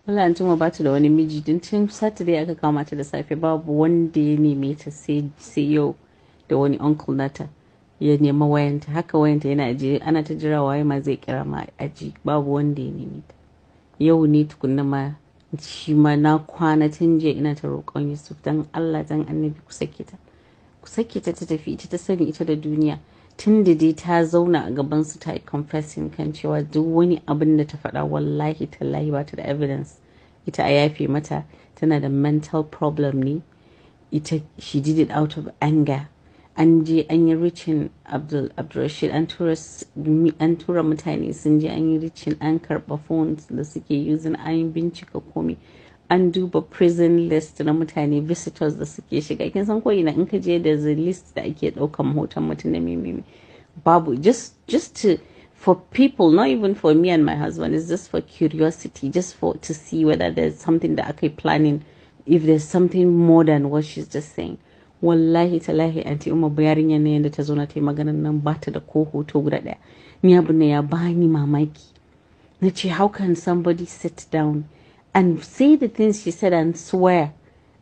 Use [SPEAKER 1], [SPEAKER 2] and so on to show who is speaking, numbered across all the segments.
[SPEAKER 1] Wala an tuma bata da wani miji din tun Saturday aka kama ta da safe babu wanda ya neme ta sai yau da wani uncle nata ya nema wayanta haka wayanta yana ajiye ana ta jira waye ma zai kira ma aji babu wanda ya neme ta yau ne tukunna ma shi ma na kwana tun jiya ina ta roƙon Yusuf dan Allah dan Annabi ku sake ta ta tafi ita ta sani ita da duniya tun da dai ta zauna a gaban su ta yi confessing kan cewa duk wani abin da ta faɗa wallahi tallahi ba ta da evidence ita a yafe mata tana da mental problem ne ita she did it out of anger an je an yi ricin Abdulrashid an tura mutane sun je an yi ricin an karɓa phones da suke using an yi bincika komai an duba prison list na mutane visitors da suke shiga kin san ko ina in ka je da list da ake ɗaukan hoton mutum da meme babu just for people not even for me and my husband it's just for curiosity just for to see whether there's something that ake planning if there's something more than what she's just saying wallahi talahi anti umma yarinyar ne yanda ta zo na ta yi maganar nan ba ta da ko hoto guda ɗaya ni abu ne ya bani mamaki na ce how can somebody sit down and say the things she said and swear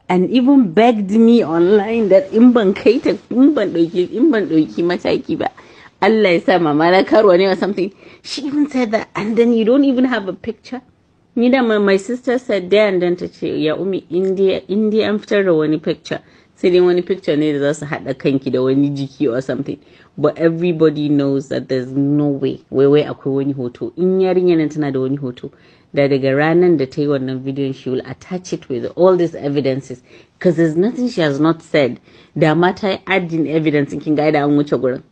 [SPEAKER 1] and even begged me online that in ban ɗauki mataki ba Allah ya sa mama na karuwa ne or something she even said that and then you don't even have a picture ni da my sister said there and then ta ce ya umi India an fitar da wani picture sai dai wani picture ne da za su haɗa kanki da wani jiki or something but everybody knows that there's no way wai akwai wani hoto in yarinya nan tana da wani hoto da daga ranar da ta yi wannan bidiyon she will attach it with all these evidences because there's nothing she has not said da ma ta yi adding evidence in kin ga da an wuce gurin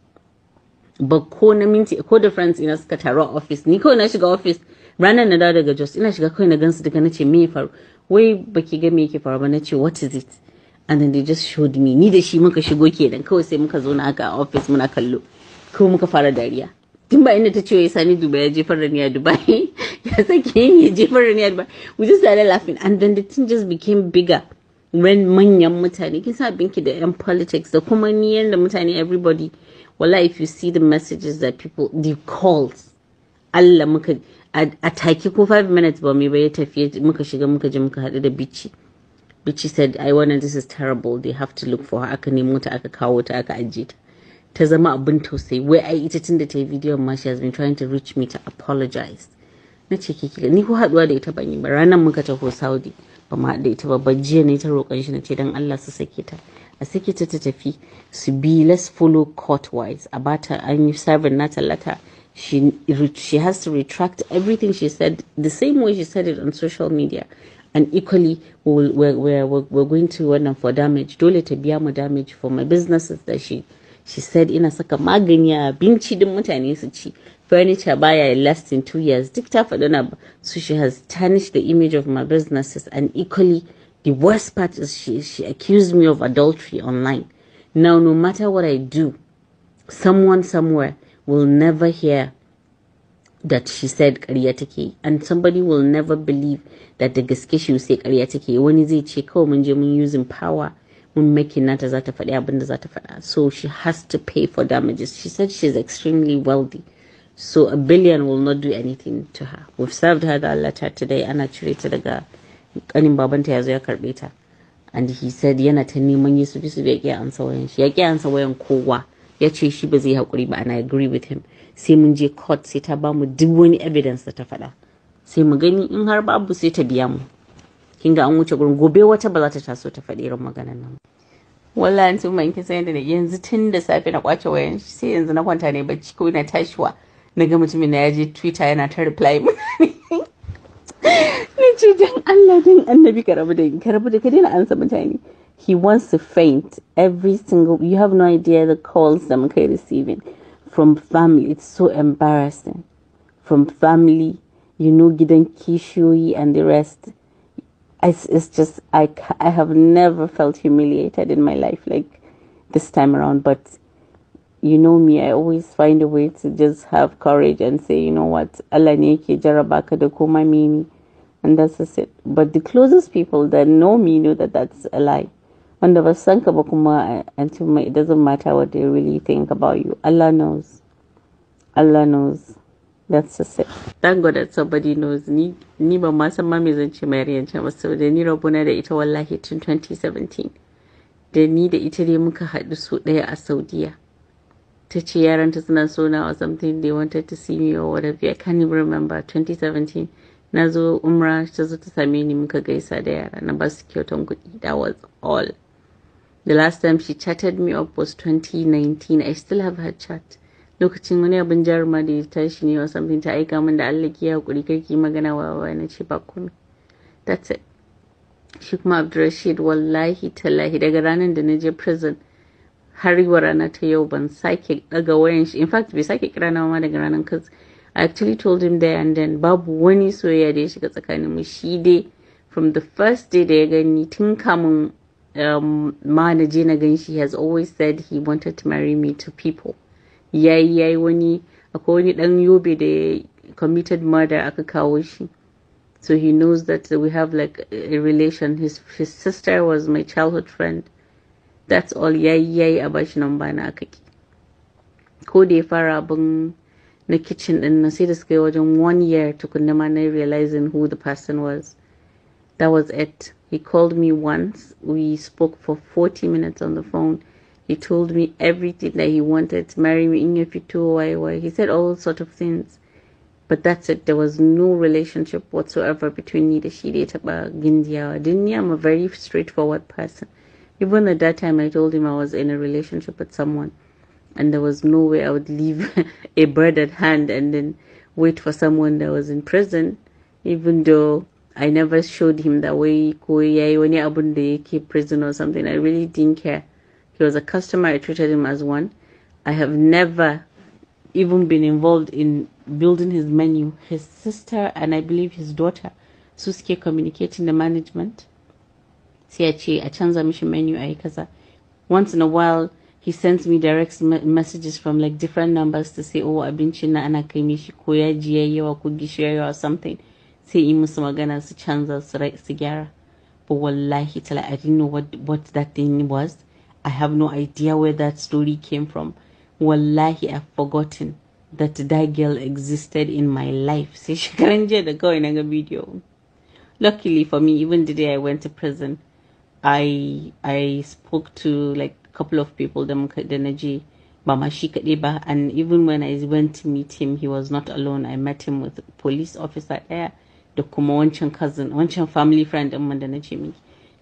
[SPEAKER 1] ba ko na minti ko da friends ina suka taru a office ni kawai na shiga office ranar na dawo daga Jos ina shiga kawai na gansu duka na ce me ya faru wai baki ga me yake faru ba na ce what is it and then they just showed me ni da shi muka shigo kenan kawai sai muka zo na haka a office muna kallo kawai muka fara dariya tun ba inda ta ce ya sani Dubai ya jefar da ni a Dubai ya sake yin ya jefar da ni a Dubai we just started laughing and then the thing just became bigger when manyan mutane kin sa binki da yan politics da kuma ni yanda mutane everybody wallahi if you see the messages that people the calls Allah muka a take ko 5 minutes ba mai ba ya tafi muka shiga muka je muka haɗu da Bichi said I wanted this is terrible they have to look for her aka nemo ta aka kawo ta aka ajiye ta zama abin tausayi wai ai ita tun da ta yi bidiyon ma she has been trying to reach me to apologize na ce kika ni ko haduwa da ita ban yi ba ranar muka taho Saudi ba ma da ita ba jiya ne ta roƙon shi na ce dan Allah su sake ta a sake ta ta tafi su bi let's follow court wise a bata an yi serving na tallata she has to retract everything she said the same way she said it on social media and equally we're going to wannan for damage dole ta biya mu damage for my businesses that she said ina saka magani a abinci din mutane su ci furniture baya less than 2 years duk ta faɗa na so she has tarnished the image of my businesses and equally the worst part is she accused me of adultery online now no matter what I do someone somewhere will never hear that she said ƙarya take and somebody will never believe that da gaske shi sai ƙarya take wani zai ce kawai mun je mun using power mun making nata za ta faɗi abin da za ta faɗa so she has to pay for damages she said she's extremely wealthy so $1 billion will not do anything to her we've served her the letter today ana cire ta daga kanin babanta ya zo ya karɓe ta and he said yana ta neman Yusuf ya ƙi ansa wayan shi ya ƙi ansa wayan kowa ya ce shi ba zai haƙuri ba and I agree with him sai mun je court sai ta bamu duk wani evidence da ta faɗa sai mu gani in har babu sai ta biya mu kin ga an wuce gurin gobe wata ba za ta taso ta faɗi irin maganar nan wallahi tun ban kin san yadda yanzu tun da safe na kwace wayan shi sai yanzu na kwanta ne bacci ko na tashiwa na ga mutumin na yaje Twitter yana ta reply ni ce dan Allah dan Annabi ka rabu da ka daina ansa mutane he wants to faint every single you have no idea the calls that muka receiving from family it's so embarrassing from family gidan kishiyoyi and the rest it's just I have never felt humiliated in my life like this time around but you know me I always find a way to just have courage and say you know what Allah ne yake jarraba ka da koma mini and that's just it but the closest people that know me know that that's a lie wanda ba san ka ba kuma until it doesn't matter what they really think about you Allah knows That's just it. Thank God that somebody knows. Ni ba ma san ma me zan ce mai riyan ba saboda ni rabona da ita wallahi tun 2017. Da ni da ita dai muka haɗu so ɗaya a Saudiya. Ta ce yaranta suna so na or something, they wanted to see me or whatever. I can't even remember. 2017. Na zo umra, ta zo ta same ni muka gaisa da yara na ba su kyautan kuɗi. That was all. The last time she chatted me up was 2019. I still have her chat. Lokacin wani abin jaruma da ya tashi ne or something, ta aika min da Allah ki hakuri karki magana wa na ce ba komai. That's it. Shi kuma Abdurrashid wallahi tallahi daga ranar da na je prison har yi rana ta yau ban sake daga wayan shi. In fact bai sake kira na ma daga ranar, cause I actually told him there and then babu wani soyayya da ya shiga tsakanin mu. Shi dai from the first day da ya gani tun kamun ma na je na gan shi, he has always said he wanted to marry me to people. Yayi wani akwai wani dan Yobe da ya committed murder aka kawo shi. So he knows that we have like a relation. His sister was my childhood friend. That's all. Yayi a bashi number na aka ki. Ko da ya fara abin na kitchen din na sai da suka yi wajen 1 year tukunna ma na realizing who the person was. That was it. He called me once. We spoke for 40 minutes on the phone. He told me everything that he wanted to marry me in why. He said all sorts of things. But that's it. There was no relationship whatsoever between me and she. I'm a very straightforward person. Even at that time, I told him I was in a relationship with someone. And there was no way I would leave a bird at hand and then wait for someone that was in prison. Even though I never showed him that way. When he keep prison or something, I really didn't care. He was a customer. I treated him as one. I have never even been involved in building his menu. His sister and I believe his daughter, Suske, communicating the management. Sai a canza mishi menu a kaza. Once in a while, he sends me direct messages from like different numbers to say, oh, abincin na ana kai mishi ko yaji yayi yawa ko gishiri yawa or something. Sai yi musu magana su canza su gyara. But wallahi tala, I didn't know what that thing was. I have no idea where that story came from. Wallahi, I've forgotten that girl existed in my life. Sai shekaran jiya da kawai na ga video. Luckily for me, even the day I went to prison, I spoke to like a couple of people da naji ba ma shi kaɗai ba, and even when I went to meet him, he was not alone. I met him with a police officer there da kuma wancan cousin, wancan family friend ɗin man da na ce miki.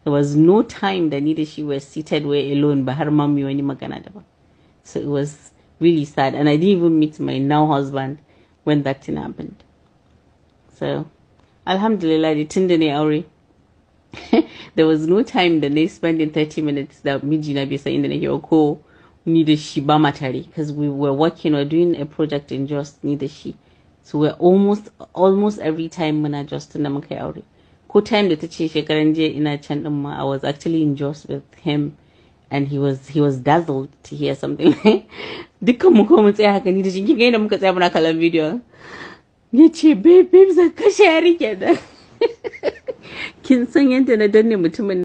[SPEAKER 1] There was no time that ni da she were seated where alone ba har ma mu wani magana da ba. So it was really sad, and I didn't even meet my now husband when that thing happened. So alhamdulillah, the tun da ne aure there was no time that they spent in 30 minutes that mijina bai san inda nake ko ni da shi ba ma tare, because we were working or doing a project in Just ni da shi. So we're almost every time muna Just tunda muka yi aure. Ko time da tace shekaran jiya ina can din ma, I was actually in Just with him, and he was dazzled to hear something. Dukkan mu ko mun tsaya haka ni da shi, kin ga inda muka tsaya muna kallon video. Yace babe zan kashe yari kenan. Kin san yadda na danne mutumin